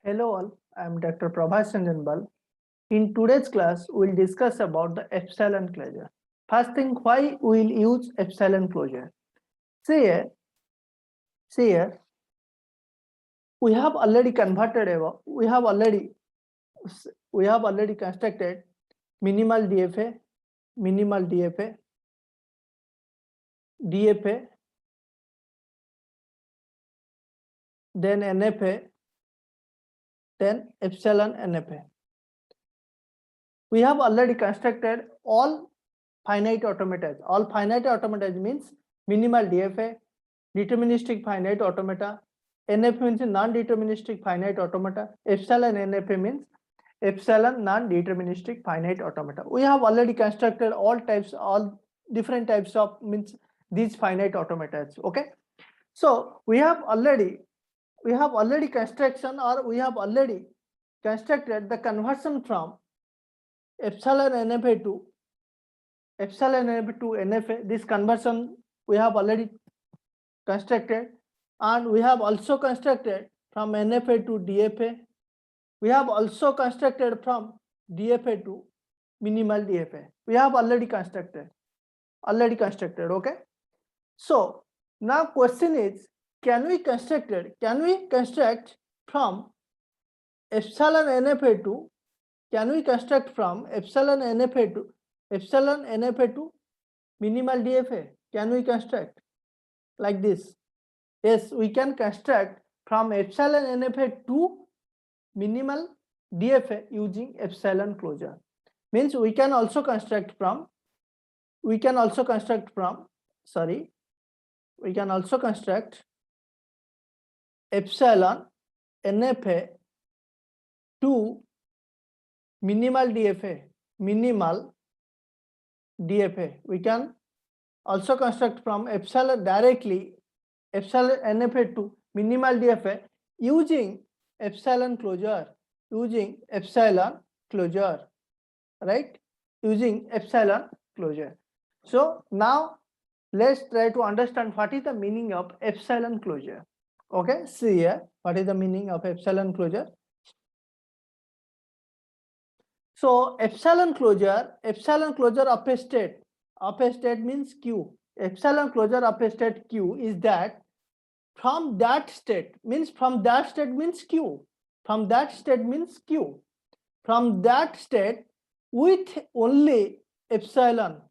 Hello all, I am Dr. Prabhas Chanjanbal. In today's class, we will discuss about the epsilon closure. First thing, why we will use epsilon closure? See here, we have already converted we have already constructed minimal DFA, DFA, then NFA, then epsilon NFA. We have already constructed all finite automata. All finite automata means minimal DFA, deterministic finite automata, NFA means non-deterministic finite automata, epsilon NFA means epsilon non-deterministic finite automata. We have already constructed all different types of means these finite automata. Okay, so we have already constructed the conversion from epsilon NFA to NFA. This conversion we have already constructed, and we have also constructed from NFA to DFA. We have also constructed from DFA to minimal DFA. We have already constructed. Okay. So now question is, can we construct from epsilon NFA to minimal DFA? Can we construct like this? Yes, we can construct from epsilon NFA to minimal DFA using epsilon closure. Means we can also construct from epsilon NFA to minimal DFA. We can also construct from epsilon NFA to minimal DFA using epsilon closure, right? Using epsilon closure. So now let's try to understand what is the meaning of epsilon closure. Okay, see here, what is the meaning of epsilon closure? So epsilon closure of a state means Q. Epsilon closure of a state Q is that from that state means Q. From that state with only epsilon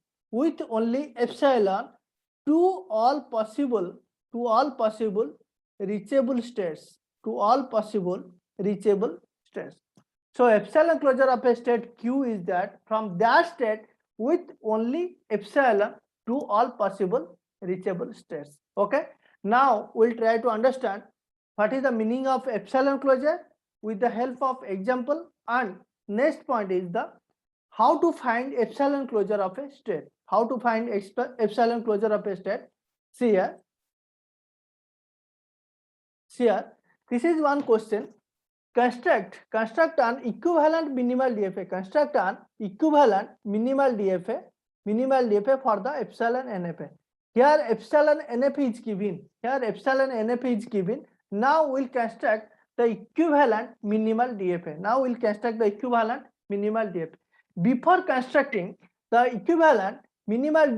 to all possible reachable states. So epsilon closure of a state Q is that from that state with only epsilon to all possible reachable states. Okay. Now we'll try to understand what is the meaning of epsilon closure with the help of example, and next point is the how to find epsilon closure of a state. See here, this is one question. Construct an equivalent minimal DFA. For the epsilon NFA. Here epsilon NFA is given. Now we'll construct the equivalent minimal DFA. Before constructing the equivalent minimal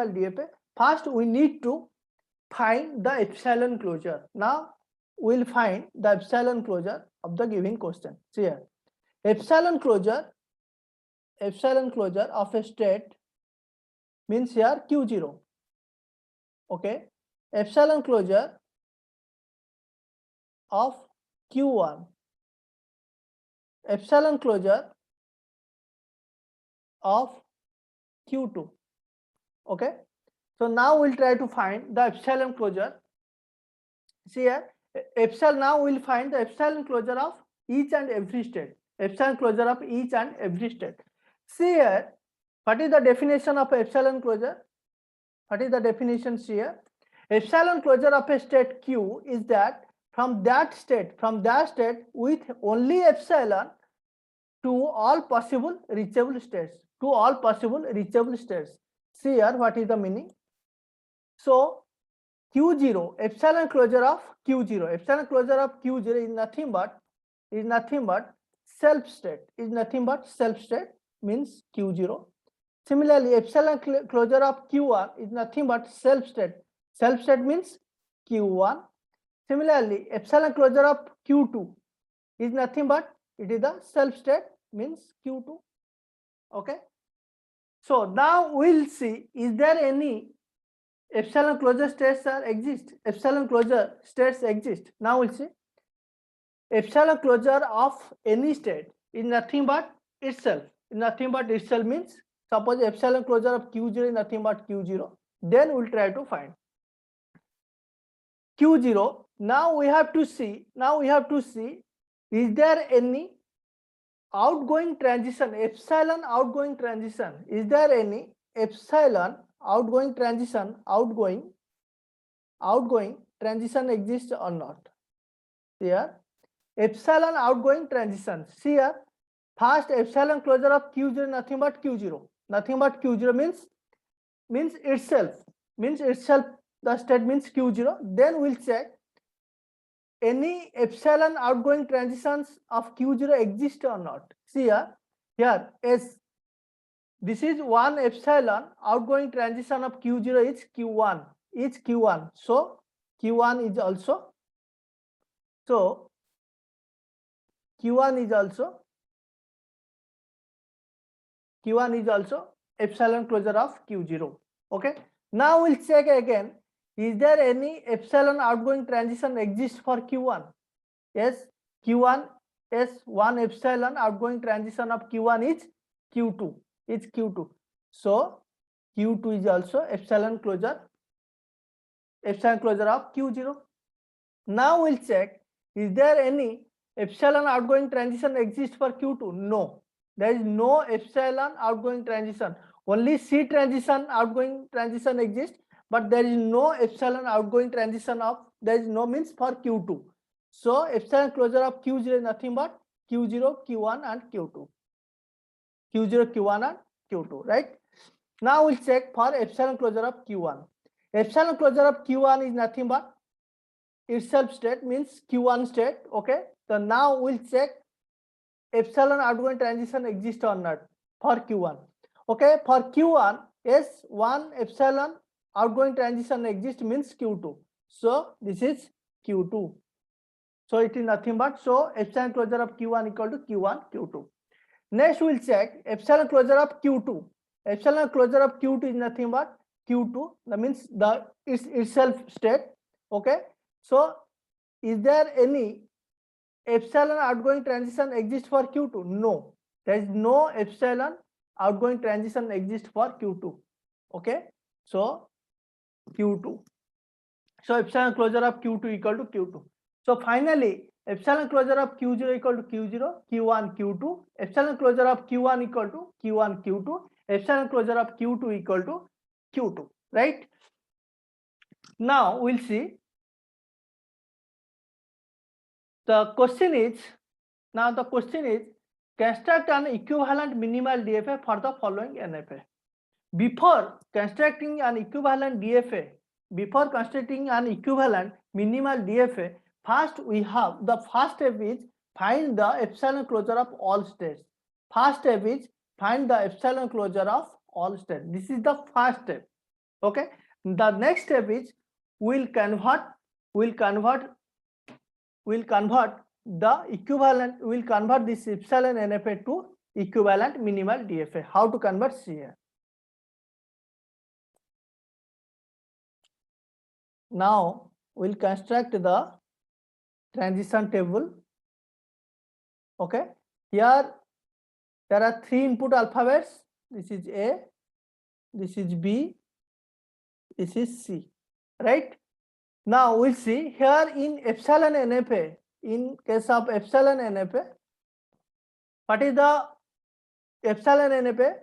DFA, first we need to find the epsilon closure. Now we'll find the epsilon closure of the given question. See here, epsilon closure of a state means here Q0. Okay, epsilon closure of Q1, epsilon closure of Q2. Okay, so now we'll try to find the epsilon closure. See here, now we'll find the epsilon closure of each and every state. See here, what is the definition of epsilon closure? Here, epsilon closure of a state Q is that from that state with only epsilon to all possible reachable states. See here, what is the meaning? So Q0, epsilon closure of Q0. Epsilon closure of Q0 is nothing but self state. Is nothing but self state, means Q0. Similarly, epsilon closure of Q1 is nothing but self state. Self state means Q1. Similarly, epsilon closure of Q2 is nothing but it is the self state, means Q2. Okay. So now we'll see, is there any epsilon closure states exist? Epsilon closure states exist. Now we'll see. Epsilon closure of any state is nothing but itself. Nothing but itself means, suppose epsilon closure of Q0 is nothing but Q0, then we'll try to find Q0. Now we have to see, is there any outgoing transition, epsilon outgoing transition? Is there any epsilon outgoing transition, outgoing transition exists or not? Here, epsilon outgoing transition. See here, first epsilon closure of Q0 nothing but Q0. Nothing but Q0 means itself. The state means Q0. Then we'll check any epsilon outgoing transitions of Q0 exist or not. See here S. This is one epsilon outgoing transition of Q0 is Q1. So Q1 is also. So Q1 is also epsilon closure of Q0. Okay. Now we'll check again. Is there any epsilon outgoing transition exists for Q1? Yes, Q1 is one epsilon outgoing transition of Q1 is Q2. So Q2 is also epsilon closure of Q0. Now we'll check, is there any epsilon outgoing transition exists for Q2? No, there is no epsilon outgoing transition. Only C transition outgoing transition exists, but there is no epsilon outgoing transition of, there is no means for Q2. So epsilon closure of Q0 is nothing but Q0, Q1 and Q2. Q0, Q1 and Q2, right? Now we'll check for epsilon closure of Q1. Epsilon closure of Q1 is nothing but itself state, means Q1 state. Okay. So now we'll check epsilon outgoing transition exists or not for Q1. Okay. For Q1, yes, one epsilon outgoing transition exists, means Q2. So this is Q2. So it is nothing but, so epsilon closure of Q1 equal to Q1, Q2. Next we'll check epsilon closure of Q2. Epsilon closure of Q2 is nothing but Q2. That means the itself state. Okay. So is there any epsilon outgoing transition exists for Q2? No, there is no epsilon outgoing transition exists for Q2. Okay. So Q2. So epsilon closure of Q2 equal to Q2. So finally, epsilon closure of Q0 equal to Q0, Q1, Q2. Epsilon closure of Q1 equal to Q1, Q2. Epsilon closure of Q2 equal to Q2. Right. Now we'll see. The question is construct an equivalent minimal DFA for the following NFA. Before constructing an equivalent minimal DFA, first we have the first step is find the epsilon closure of all states. First step is find the epsilon closure of all states. This is the first step. Okay. The next step is we'll convert this epsilon NFA to equivalent minimal DFA. How to convert? See here. Now we'll construct the transition table. Okay. Here there are three input alphabets. This is A, this is B, this is C. Right. Now we'll see here in epsilon NFA. In case of epsilon NFA, what is the epsilon NFA?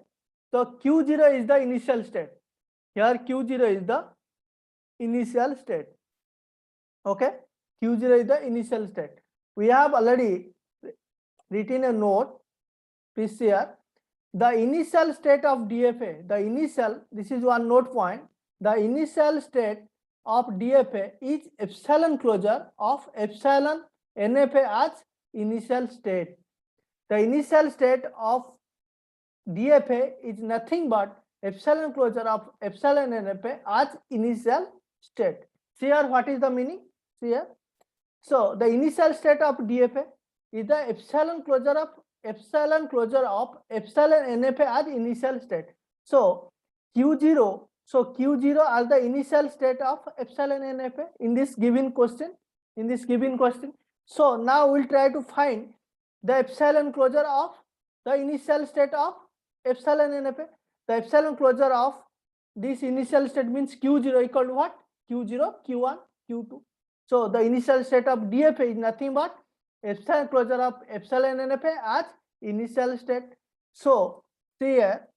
So Q0 is the initial state. Here Q0 is the initial state. Okay. Q0 is the initial state. We have already written a note. Please see here. The initial state of DFA, this is one note point. The initial state of DFA is epsilon closure of epsilon NFA as initial state. The initial state of DFA is nothing but epsilon closure of epsilon NFA as initial state. See here, what is the meaning? See here. So the initial state of DFA is the epsilon closure of epsilon NFA as initial state. So Q0, as the initial state of epsilon NFA in this given question. So now we'll try to find the epsilon closure of the initial state of epsilon NFA. The epsilon closure of this initial state means Q0 equal to what? Q0, Q1, Q2. So the initial state of DFA is nothing but epsilon closure of epsilon NFA as initial state. So see here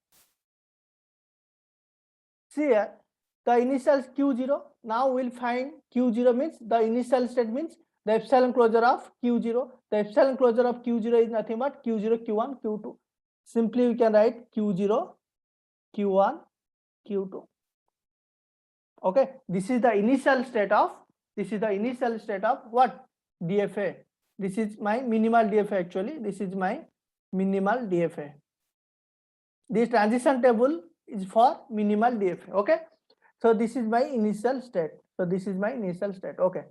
the initial Q0. Now we'll find Q0 means the initial state means the epsilon closure of Q0. The epsilon closure of Q0 is nothing but Q0, Q1, Q2. Simply we can write Q0, Q1, Q2. Okay, this is the initial state of what? DFA. This is my minimal DFA actually. This is my minimal DFA. This transition table is for minimal DFA. Okay, so this is my initial state. Okay,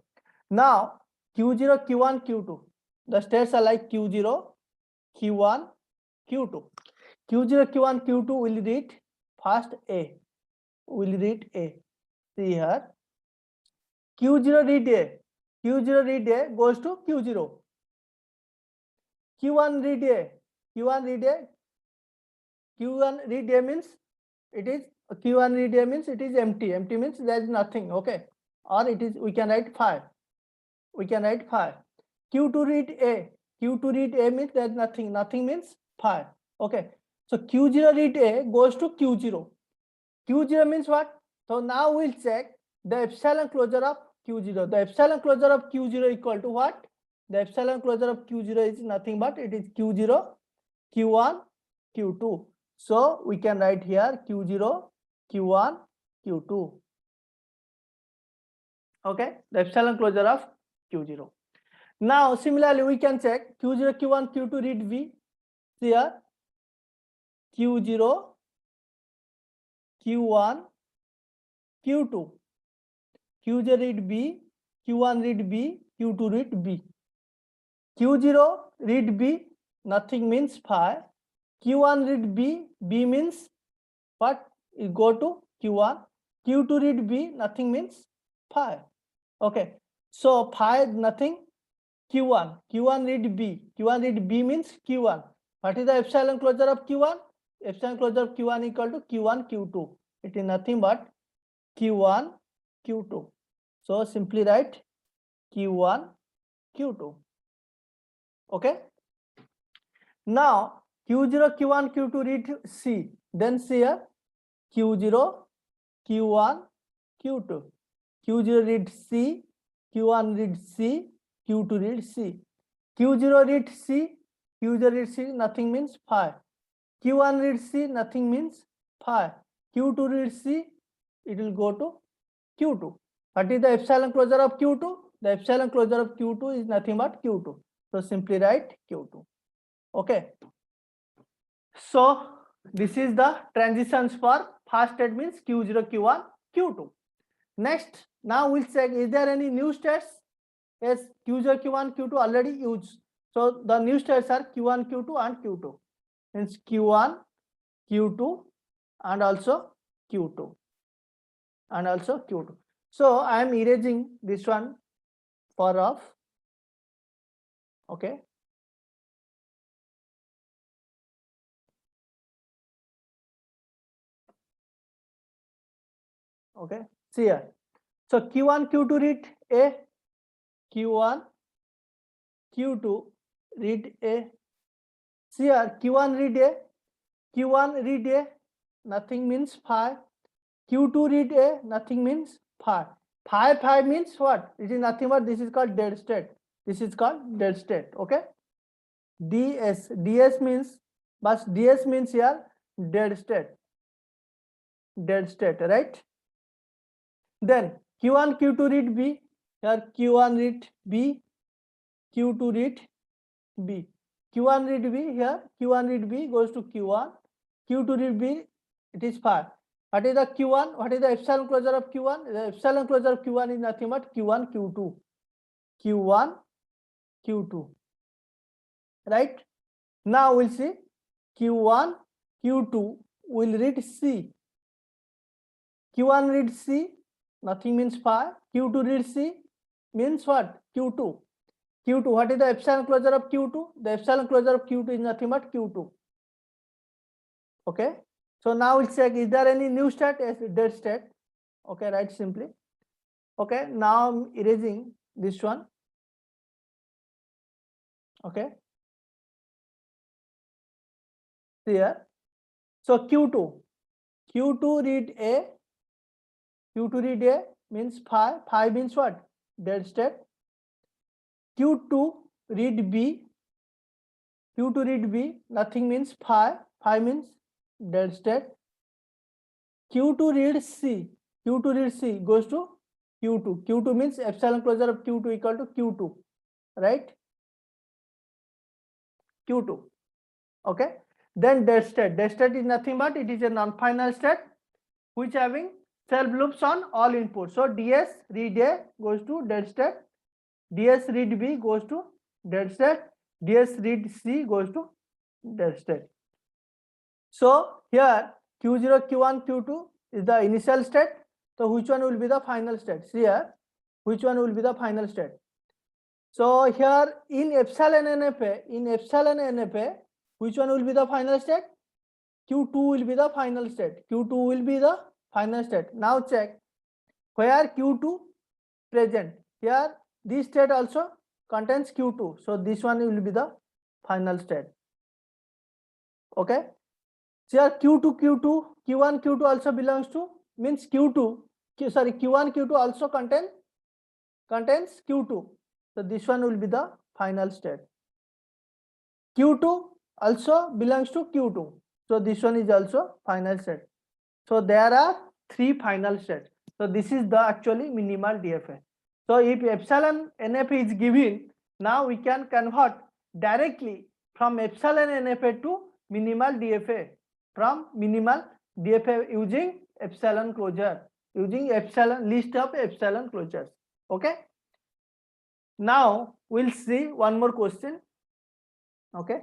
now Q0, Q1, Q2. The states are like Q0, Q1, Q2. Q0, Q1, Q2 will read first A. See here. Q0 read A goes to Q0. Q1 read A means it is empty. Empty means there is nothing. Okay, or it is, we can write 5. Q2 read A means there is nothing. Nothing means 5. Okay, so Q0 read A goes to Q0. Q0 means what? So now we'll check the epsilon closure of Q0. The epsilon closure of Q0 equal to what? The epsilon closure of Q0 is nothing but it is Q0, Q1, Q2. So we can write here Q0, Q1, Q2. Okay, the epsilon closure of Q0. Now similarly we can check Q0, Q1, Q2 read V. Here Q0, Q1, Q2. Q0 read B, Q1 read B, Q2 read B. Q0 read B, nothing means 5. Q1 read B, B means what? It go to Q1. Q2 read B, nothing means 5. Okay, so 5 nothing. Q1 read B. Q1 read B means Q1. What is the epsilon closure of Q1? Epsilon closure of Q1 equal to Q1, Q2. It is nothing but Q1, Q2. So simply write Q1, Q2. Okay. Now Q0, Q1, Q2 read C. Then see here Q0, Q1, Q2. Q0 read C, Q1 read C, Q2 read C. Q0 read C, Q0 read C, nothing means 5. Q1 read C, nothing means 5. Q2 read C, it will go to Q2. What is the epsilon closure of Q2? The epsilon closure of Q2 is nothing but Q2. So simply write Q2. Okay. So this is the transitions for first state means Q0, Q1, Q2. Next, now we'll check is there any new states? Yes, Q0, Q1, Q2 already used. So the new states are Q1, Q2 and Q2. Means Q1, Q2 and also Q2. So I am erasing this one for off. Okay. Okay. See here. So Q1, Q2 read A. Q1, Q2 read A. See here Q1 read A. Q1 read A. Nothing means 5. Q2 read A. Nothing means 5. 5 means what? It is nothing but this is called dead state. Okay. DS means, but DS means here dead state, right? Then Q1, Q2 read B. Here Q1 read B, Q2 read B. Q1 read B, here Q1 read B goes to Q1, Q2 read B, it is 5. What is the Q1? What is the epsilon closure of Q1? The epsilon closure of Q1 is nothing but Q1, Q2. Q1, Q2. Right? Now we'll see Q1, Q2 will read C. Q1 read C, nothing means 5. Q2 read C means what? Q2. Q2, what is the epsilon closure of Q2? The epsilon closure of Q2 is nothing but Q2. Okay. So now we'll check, is there any new state? Yes, dead state. Okay, write simply. Okay, now I'm erasing this one. Okay. Here. So Q2 read A. Q2 read A means 5. 5 means what? Dead state. Q2 read B. Q2 read B, nothing means 5. 5 means dead state. Q2 read C. Q2 read C goes to Q2. Q2 means epsilon closure of Q2 equal to Q2. Right? Q2. Okay. Then dead state. Dead state is nothing but it is a non-final state which having self loops on all inputs. So DS read A goes to dead state. DS read B goes to dead state. DS read C goes to dead state. So here Q0, Q1, Q2 is the initial state. So which one will be the final state? See here, which one will be the final state? So here in Epsilon NFA, which one will be the final state? Q2 will be the final state. Q2 will be the final state. Now check where Q2 present. Here this state also contains Q2. So this one will be the final state. Okay. So here Q2, Q2, Q1, Q2 also belongs to, means Q1, Q2 also contains Q2. So this one will be the final state. Q2 also belongs to Q2. So this one is also final state. So there are 3 final states. So this is the actually minimal DFA. So if epsilon NFA is given, now we can convert directly from epsilon NFA to minimal DFA. From minimal DFA using epsilon closure, using epsilon list of epsilon closures. Okay. Now we'll see one more question. Okay.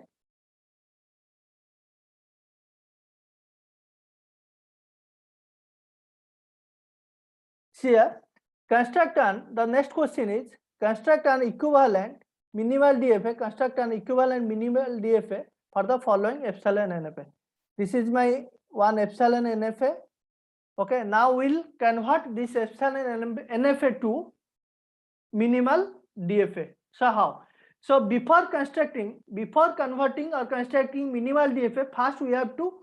Here, construct an, the next question is construct an equivalent minimal DFA, construct an equivalent minimal DFA for the following epsilon NFA. This is my one epsilon NFA. Okay, now we'll convert this epsilon NFA to minimal DFA. So how? So before converting or constructing minimal DFA, first we have to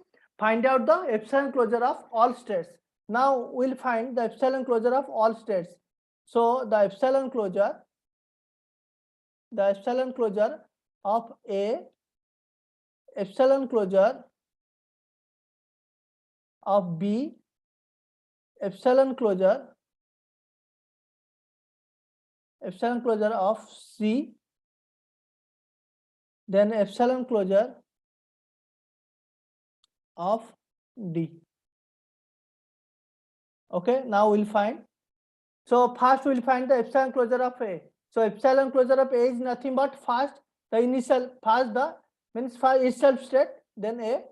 find out the epsilon closure of all states. Now we'll find the epsilon closure of all states. So the epsilon closure of A, epsilon closure of B, epsilon closure of C, then epsilon closure of D. Okay, now we'll find. So first we'll find the epsilon closure of A. So epsilon closure of A is nothing but first the initial, first the means first itself state, then A.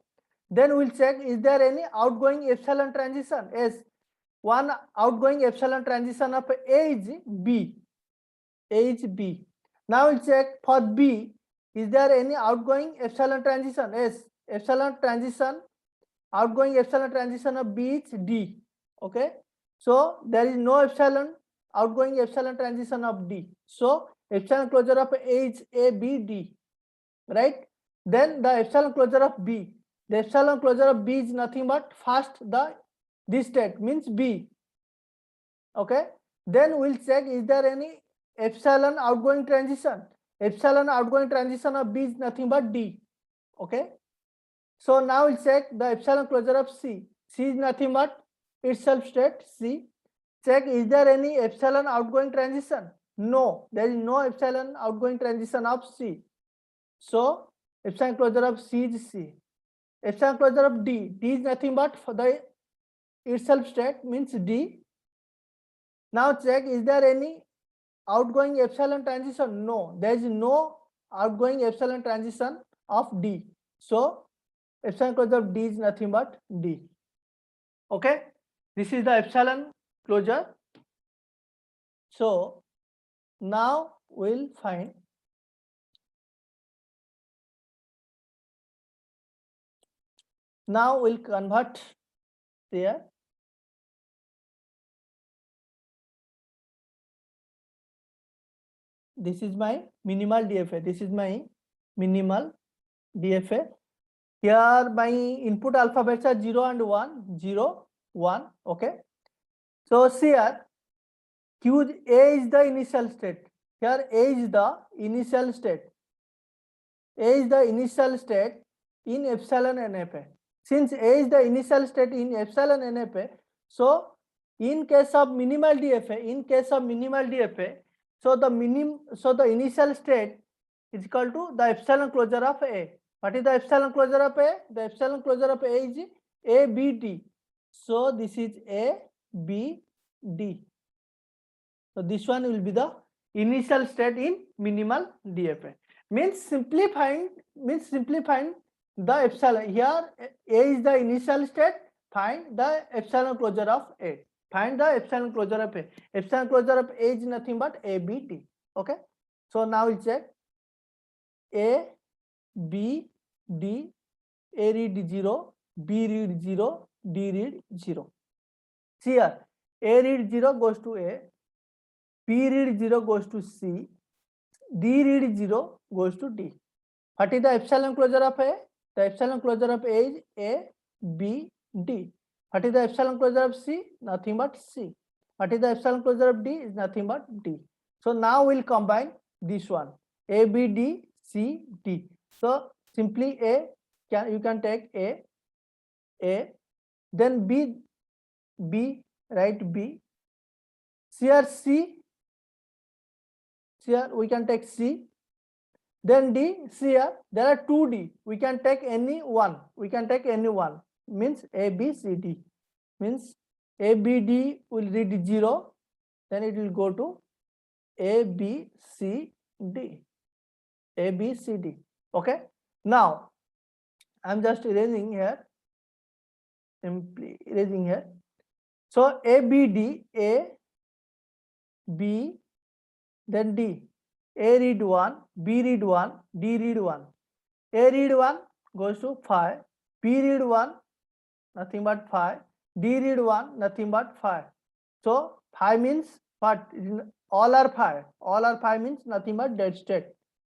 Then we'll check, is there any outgoing epsilon transition? Yes, one outgoing epsilon transition of A is B. A is B. Now we'll check for B, is there any outgoing epsilon transition? Yes, outgoing epsilon transition of B is D. Okay, so there is no outgoing epsilon transition of D. So epsilon closure of A is A, B, D. Right? Then the epsilon closure of B. The epsilon closure of B is nothing but first this state means B. Okay. Then we'll check, is there any epsilon outgoing transition? Epsilon outgoing transition of B is nothing but D. Okay. So now we'll check the epsilon closure of C. C is nothing but itself state C. check, is there any epsilon outgoing transition? No, there is no epsilon outgoing transition of C. So epsilon closure of C is C. Epsilon closure of D, D is nothing but for the itself state, means D. Now check, is there any outgoing epsilon transition? No, there is no outgoing epsilon transition of D. So epsilon closure of D is nothing but D. Okay, this is the epsilon closure. So now we'll find now we'll convert there. This is my minimal DFA. This is my minimal DFA. Here my input alphabets are 0 and 1, 0, 1. Okay. So here Q A is the initial state. Here A is the initial state. A is the initial state in epsilon NFA. Since A is the initial state in epsilon NFA, so in case of minimal DFA, so the initial state is equal to the epsilon closure of A. What is the epsilon closure of A? The epsilon closure of A is A, B, D. So this is A, B, D. So this one will be the initial state in minimal DFA. Means simplifying the epsilon. Here A is the initial state. Find the epsilon closure of A. Find the epsilon closure of A. Epsilon closure of A is nothing but A, B, D. Okay. So now we check A, B, D. A read 0, B read 0, D read 0. See here, A read 0 goes to A, B read 0 goes to C, D read 0 goes to D. What is the epsilon closure of A? The epsilon closure of A is A, B, D. What is the epsilon closure of C? Nothing but C. What is the epsilon closure of D? Is nothing but D. So now we'll combine this one, A, B, D, C, D. So simply you can take A, then B, write B. Here C, here we can take C. Then D, see here, there are two D. We can take any one. Means A, B, C, D. Means A, B, D will read 0. Then it will go to A, B, C, D. A, B, C, D. Okay. Now, I'm just erasing here. Simply erasing here. So A, B, D, A, B, then D. A read 1, B read 1, D read 1. A read 1 goes to 5, B read 1, nothing but 5, D read 1, nothing but 5. So 5 means what? All are 5. All are 5 means nothing but dead state.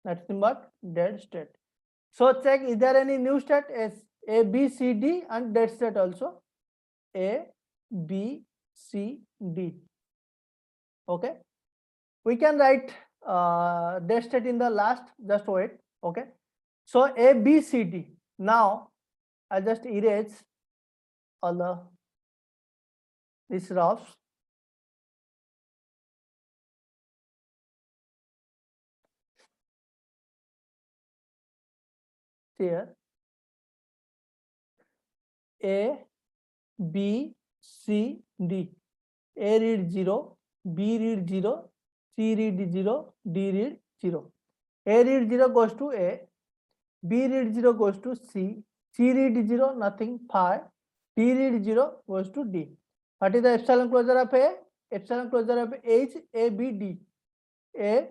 Nothing but dead state. So check, is there any new state? Yes. A, B, C, D and dead state also. A, B, C, D. Okay. We can write dead state in the last, just wait. Okay. So A, B, C, D. Now I'll just erase all these roughs. Here A, B, C, D. A read 0, B read 0, C read 0, D read 0. A read 0 goes to A, B read 0 goes to C, C read 0, nothing, 5, D read 0 goes to D. What is the epsilon closure of A? Epsilon closure of A is A, B, D. A,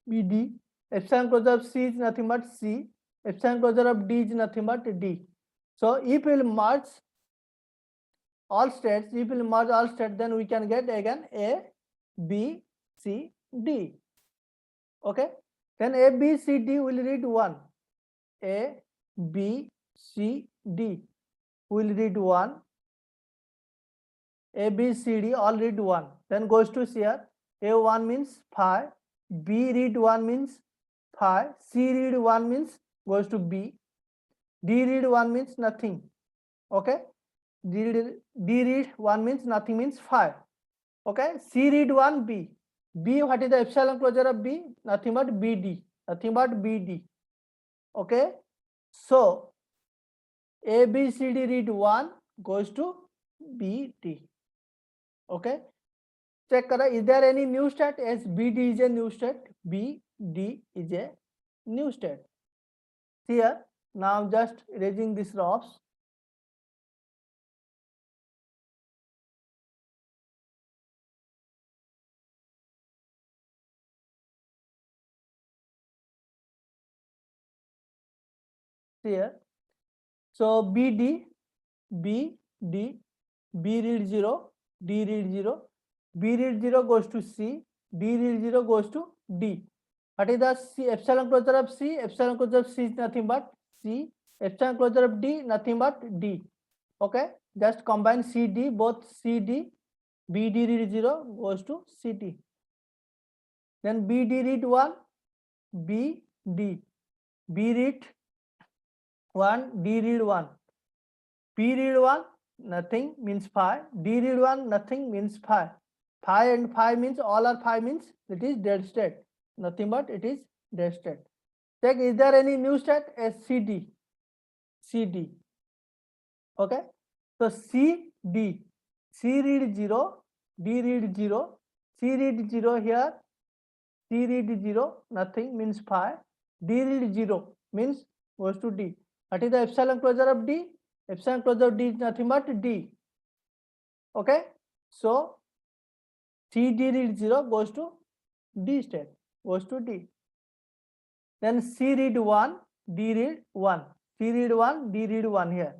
B, D. Epsilon closure of C is nothing but C. Epsilon closure of D is nothing but D. So if we will merge all states, then we can get again A, B, C, D. Okay. Then A, B, C, D will read 1. A, B, C, D will read 1. A, B, C, D all read 1. Then goes to here. A1 means 5. B read 1 means 5. C read 1 means goes to B. D read 1 means nothing. Okay. D read 1 means nothing, means 5. Okay, C read 1 B. B, what is the epsilon closure of B? Nothing but BD. Nothing but BD. Okay, so A B C D read 1 goes to BD. Okay, check kara, is there any new state? Yes, BD is a new state. BD is a new state. Here, now just erasing these roughs. Here, so BD, B, D, B read 0, D read 0, B read 0 goes to C, D read 0 goes to D. What is the C, epsilon closure of C? Epsilon closure of C is nothing but C. Epsilon closure of D, nothing but D. Okay, just combine CD, both CD, BD read 0 goes to CD. Then BD read 1, BD, B read 1, D read 1. P read 1, nothing means phi. D read 1, nothing means phi. Phi and phi means all are phi means it is dead state. Nothing but it is dead state. Check, is there any new state? As CD. CD. Okay. So CD. C read 0, D read 0, C read 0 here, C read 0, nothing means phi. D read 0 means goes to D. What is the epsilon closure of D? Epsilon closure of D is nothing but D. Okay, so CD read 0 goes to D state, goes to D. Then C read 1, D read 1. C read 1, D read 1 here.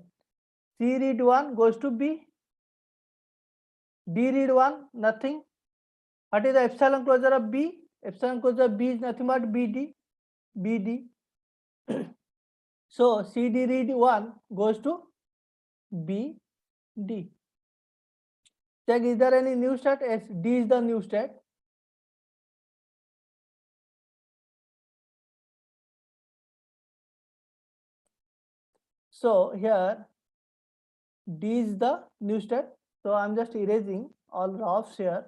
C read 1 goes to B. D read 1, nothing. What is the epsilon closure of B? Epsilon closure of B is nothing but BD. BD. So CD read 1 goes to BD. Check, is there any new state? Yes, D is the new state. So here D is the new state. So I'm just erasing all roughs here.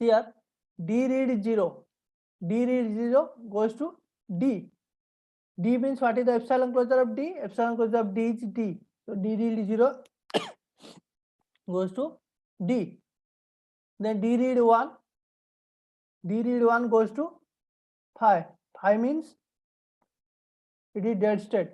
Here D read 0. D read 0 goes to D. D means what is the epsilon closure of D? Epsilon closure of D is D. So D read 0 goes to D. Then D read 1. D read 1 goes to phi. Phi means it is dead state.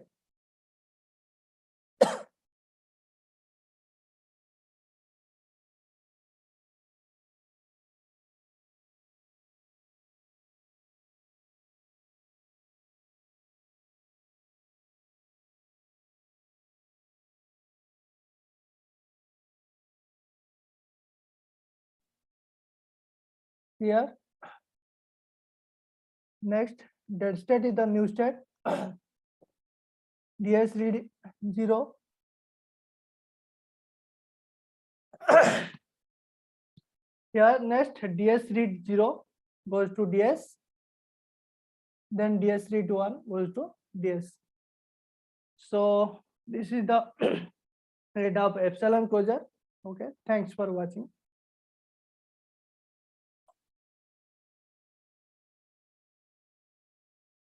Here, next, dead state is the new state. DS read 0. Here, next, DS read 0 goes to DS. Then DS read 1 goes to DS. So this is the rate of epsilon closure. Okay, thanks for watching.